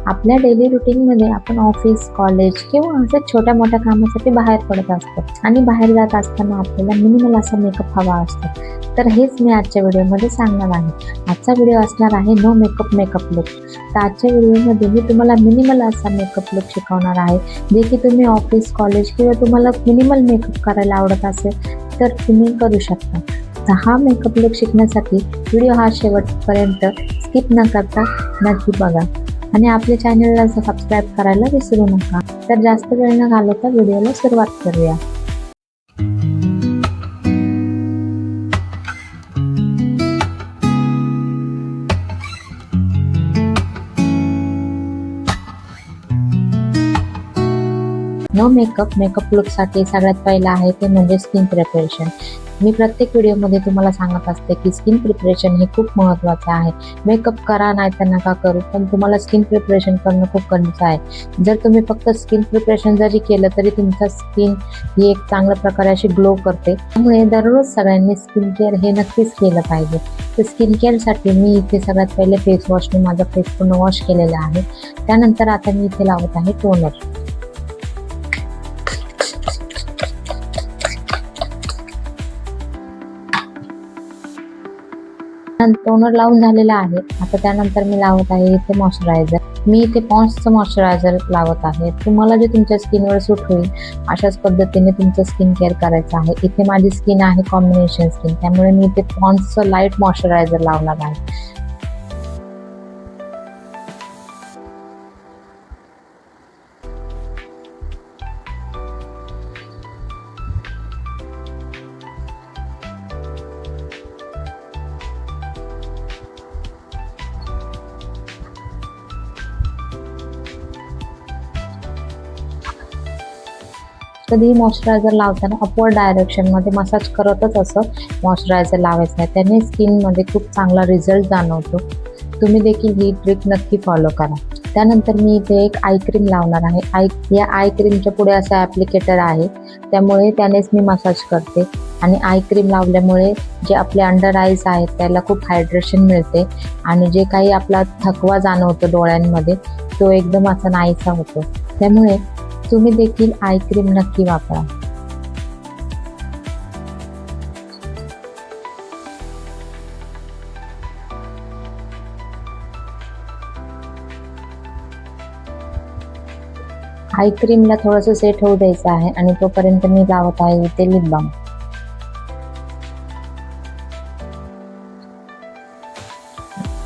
आपल्या डेली रुटीनमध्ये आपण office, college किंवा असं छोट्या मोठ्या कामासाठी बाहेर पडत असतो आणि बाहेर जात असताना आपल्याला मिनिमल असा मेकअप हवा असतो. तर हेच मी आजच्या व्हिडिओमध्ये सांगणार आहे. आजचा व्हिडिओ असणार आहे नो मेकअप लुक. तर आजच्या व्हिडिओमध्ये मी तुम्हाला मिनिमल असा मेकअप लुक शिकवणार आहे, जे की तुम्ही ऑफिस, कॉलेज किंवा तुम्हाला मिनिमल मेकअप करायला आवडत असेल तर तुम्ही करू शकता. तर हा मेकअप लुक शिकण्यासाठी व्हिडिओ हा शेवटपर्यंत स्किप न करता नक्की बघा आणि आपल्या चॅनलला सबस्क्राईब करायला विसरू नका. तर जास्त वेळ न घालवता व्हिडिओला सुरुवात करूया. नो मेकअप लुकसाठी सगळ्यात पहिलं आहे ते म्हणजे स्किन प्रिपरेशन. मी प्रत्येक व्हिडिओमध्ये तुम्हाला सांगत असते की स्किन प्रिपरेशन हे खूप महत्त्वाचं आहे. मेकअप करा नाही तर नका करू, पण तुम्हाला स्किन प्रिपरेशन करणं खूप गरजेचं आहे. जर तुम्ही फक्त स्किन प्रिपरेशन जरी केलं तरी तुमचा स्किन ही एक चांगल्या प्रकारे अशी ग्लो करते. त्यामुळे दररोज सगळ्यांनी स्किन केअर हे नक्कीच केलं पाहिजे. तर स्किन केअरसाठी मी इथे सगळ्यात पहिले फेस वॉशने माझा फेस पूर्ण वॉश केलेला आहे. त्यानंतर आता मी इथे लावत आहे टोनर. टोनर लावून झालेला आहे. आता त्यानंतर मी लावत आहे इथे मॉइश्चरायझर. मी इथे पॉन्ड्सचं मॉइश्चरायझर लावत आहे. तुम्हाला जे तुमच्या स्किनवर सूट होईल अशाच पद्धतीने तुमचं स्किन केअर करायचं आहे. इथे माझी स्किन आहे कॉम्बिनेशन स्किन, त्यामुळे मी इथे पॉन्ड्सचं लाईट मॉइश्चरायझर लावणार आहे. कधीही मॉइश्चरायझर लावताना अपवर्ड डायरेक्शनमध्ये मसाज करतच असं मॉइश्चरायझर लावायचं आहे. त्याने स्किनमध्ये खूप चांगला रिझल्ट जाणवतो. तुम्ही देखील ही ट्रिक नक्की फॉलो करा. त्यानंतर मी इथे एक आय क्रीम लावणार आहे. या आय क्रीमच्या पुढे असं ॲप्लिकेटर आहे, त्यामुळे त्यानेच मी मसाज करते. आणि आय क्रीम लावल्यामुळे जे आपले अंडर आईज आहेत त्याला खूप हायड्रेशन मिळते आणि जे काही आपला थकवा जाणवतो डोळ्यांमध्ये तो एकदम असा नाहीसा होतो. त्यामुळे तुम्ही देखील आय क्रीम नक्की वापरा. आय क्रीमला थोडंसं सेट होऊ द्यायचं आहे आणि तोपर्यंत मी लावत आहे इथे लिप बाम.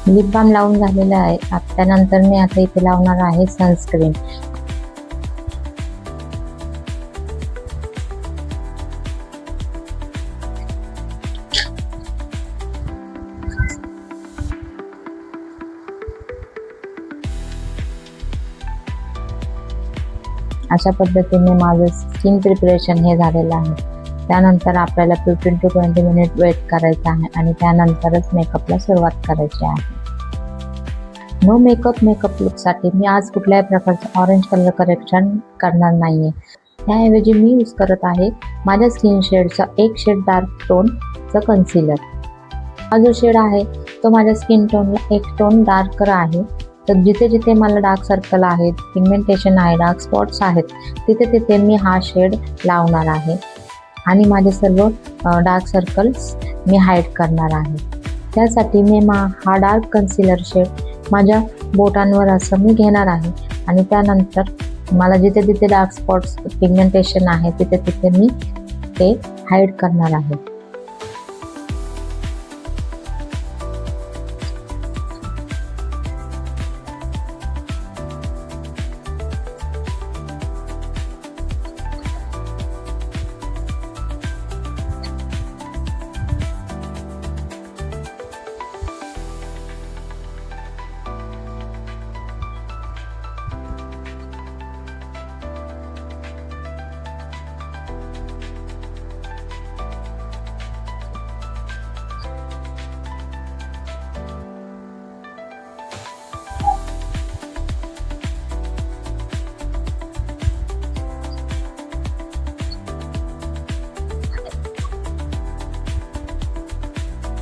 लिप बाम लावून झालेला आहे. त्यानंतर मी आता इथे लावणार आहे सनस्क्रीन. अशा पद्धतीने माझं स्किन प्रिपरेशन हे झालेलं आहे. त्यानंतर आपल्याला 15 to 20 मिनिट वेट करायचं आहे आणि त्यानंतरच मेकअपला सुरुवात करायची आहे. नो मेकअप लुकसाठी मी आज कुठल्याही प्रकारचं ऑरेंज कलर करेक्शन करणार नाही आहे. त्याऐवजी मी यूज करत आहे माझ्या स्किन शेडचा एक शेड डार्क टोनचं कन्सिलर. हा जो शेड आहे तो माझ्या स्किन टोनला एक टोन डार्कर आहे. तर जिथे जिथे मला डार्क सर्कल आहेत, पिगमेंटेशन आहे, डार्क स्पॉट्स आहेत, तिथे तिथे मी हा शेड लावणार आहे आणि माझे सर्व डार्क सर्कल्स मी हाईड करणार आहे. त्यासाठी मी हा डार्क कन्सिलर शेड माझ्या बोटांवर असं मी घेणार आहे आणि त्यानंतर मला जिथे तिथे डार्क स्पॉट्स, पिगमेंटेशन आहे तिथे तिथे मी ते हाईड करणार आहे.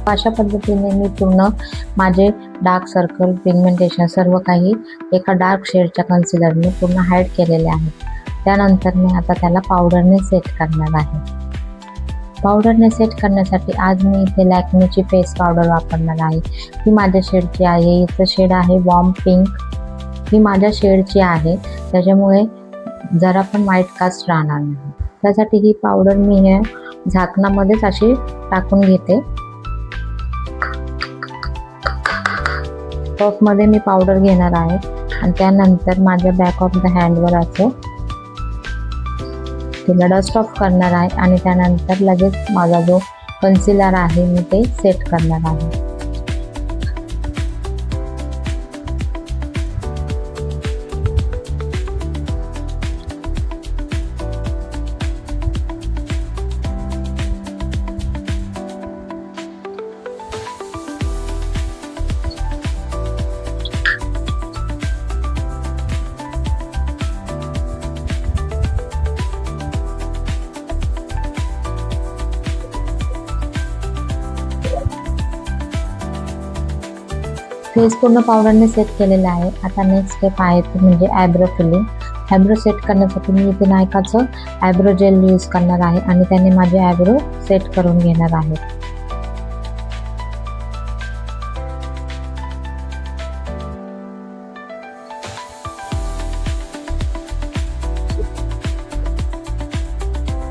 अशा पद्धतीने मी पूर्ण माझे डार्क सर्कल, पिगमेंटेशन सर्व काही एका डार्क शेडच्या कन्सिलरने पूर्ण हाईड केलेले आहे. त्यानंतर मी आता त्याला पावडरने सेट करणार आहे. पावडरने सेट करण्यासाठी आज मी इथे लॅक्मेची फेस पावडर वापरणार आहे. ही माझ्या शेडची आहे. हिचं शेड आहे वॉर्म पिंक. ही माझ्या शेडची आहे, त्याच्यामुळे जरा पण व्हाईट कास्ट राहणार नाही. त्यासाठी ही पावडर मी हे झाकणामध्येच अशी टाकून घेते. पफमध्ये मी पावडर घेणार आहे आणि त्यानंतर माझ्या बॅक ऑफ द हँडवर असं तिला डस्ट ऑफ करणार आहे आणि त्यानंतर लगेच माझा जो कन्सिलर आहे मी ते सेट करणार आहे. फेस पूर्ण पावडरने सेट केलेला आहे. आता नेक्स्ट स्टेप आहे ते म्हणजे आयब्रो फिलिंग. आयब्रो सेट करण्यासाठी मी इथे नायकाचं आयब्रो जेल यूज करणार आहे आणि त्याने माझे आयब्रो सेट करून घेणार आहे.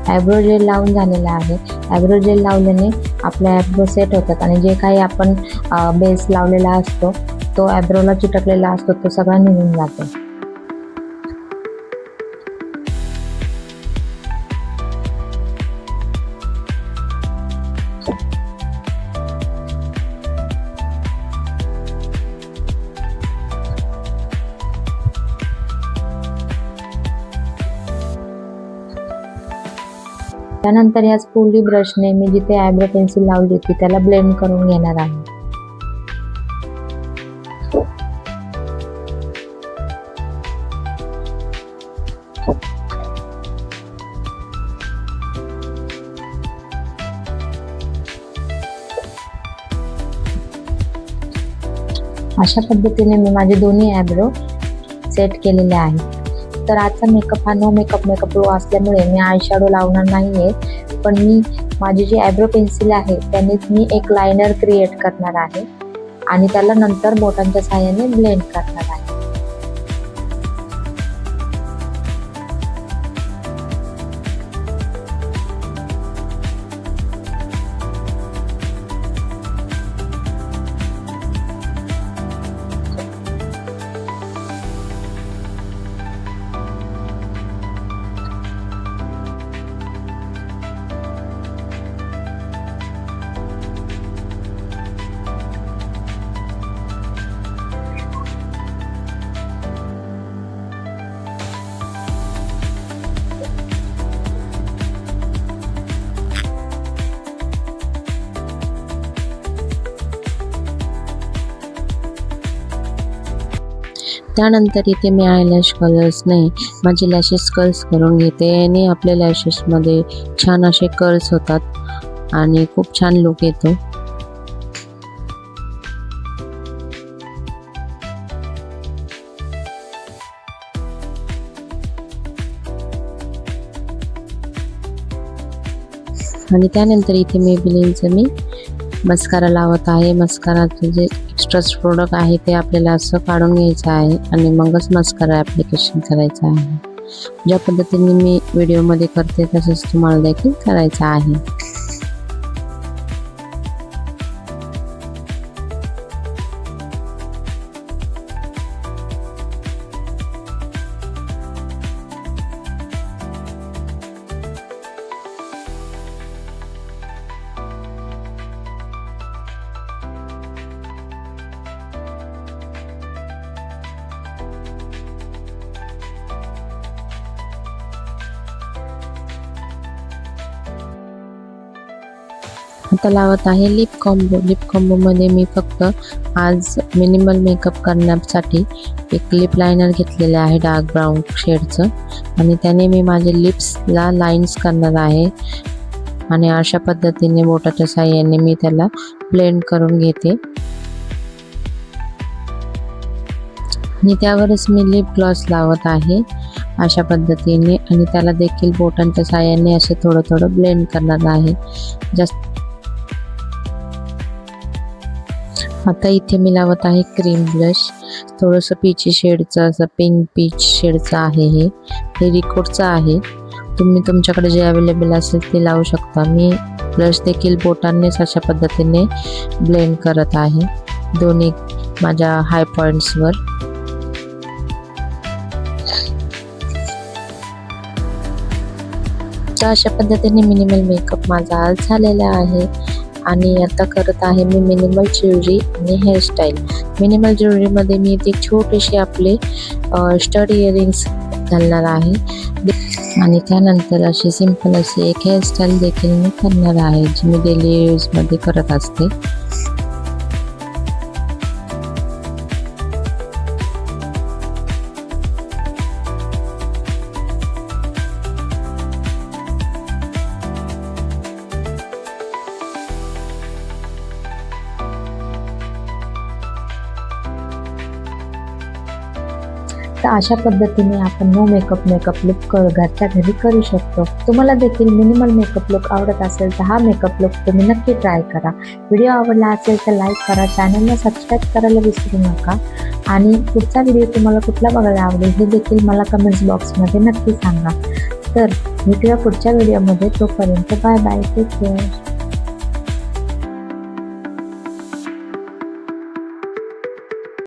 आयब्रो जेल लावून झालेला आहे. आयब्रो जेल लावल्याने आपले आयब्रो सेट होतात आणि जे काही आपण बेस लावलेला असतो तो आयब्रोला चिटकलेला असतो तो सगळा निघून जातो. त्यानंतर या स्पूली ब्रशने मी जिथे आयब्रो पेन्सिल लावली होती त्याला ब्लेंड करून घेणार आहे. अशा पद्धतीने मी माझे दोन्ही आयब्रो सेट केलेले आहेत. तर आजचा मेकअप हा नो मेकअप लो असल्यामुळे मी आय शॅडो लावणार नाही आहे, पण मी माझी जी आयब्रो पेन्सिल आहे त्यानेच मी एक लायनर क्रिएट करणार आहे आणि त्याला नंतर बोटांच्या साहाय्याने ब्लेंड करणार आहे. त्यानंतर इथे मी आयलॅश कलर्सने माझे लॅशेस कर्ल्स करून घेते आणि आपल्या लॅशेसमध्ये छान असे कर्ल्स होतात आणि खूप छान लुक येतो. आणि त्यानंतर इथे मेबेलिनचं मी मस्कारा लावत आहे. मस्काराचं जे एक्स्ट्रा प्रोडक्ट आहे ते आपल्याला असं काढून घ्यायचं आहे आणि मगच मस्कारा ॲप्लिकेशन करायचं आहे. ज्या पद्धतीने मी व्हिडिओमध्ये करते तसंच तुम्हाला देखील करायचं आहे. आता लावत आहे लिप कॉम्बो. लिप कॉम्बोमध्ये मी फक्त आज मिनिमल मेकअप करण्यासाठी एक लिप लायनर घेतलेले आहे डार्क ब्राऊन शेडचं आणि त्याने मी माझे लिप्सला लाईन्स करणार आहे आणि अशा पद्धतीने बोटाच्या साहाय्याने मी त्याला ब्लेंड करून घेते. आणि त्यावरच मी लिप ग्लॉस लावत आहे अशा पद्धतीने, आणि त्याला देखील बोटांच्या साहाय्याने असे थोडं थोडं ब्लेंड करणार आहे. जास्त आता इथे मी लावत आहे क्रीम ब्लश. थोडंसं पीची शेडचं, असं पिंक पीच शेडचं आहे. हे रिकोडचं आहे. तुम्ही तुमच्याकडे जे अवेलेबल असेल ते लावू शकता. मी ब्लश देखील बोटांनीच अशा पद्धतीने ब्लेंड करत आहे दोन्ही माझ्या हाय पॉईंट्सवर. तर अशा पद्धतीने मिनिमल मेकअप माझा आज झालेला आहे. आणि आता करत आहे मी मिनिमल ज्वेलरी आणि हेअरस्टाईल. मिनिमल ज्वेलरीमध्ये मी इथे छोटेसे आपले स्टड इयरिंग्स घालणार आहे, आणि त्यानंतर अशी सिंपल अशी एक हेअरस्टाईल देखील मी करणार आहे, जी मी डेली यूजमध्ये करत असते. तर अशा पद्धतीने आपण नो मेकअप लुक घरच्या घरी करू शकतो. तुम्हाला देखील मिनिमल मेकअप लुक आवडत असेल तर हा मेकअप लुक तुम्ही नक्की ट्राय करा. व्हिडिओ आवडला असेल तर लाईक करा, चॅनलला सबस्क्राईब करायला विसरू नका. आणि पुढचा व्हिडिओ तुम्हाला कुठला बघायला आवडेल हे देखील मला कमेंट्स बॉक्समध्ये नक्की सांगा. तर भेटूया पुढच्या व्हिडिओमध्ये. तोपर्यंत बाय बाय, टेक केअर.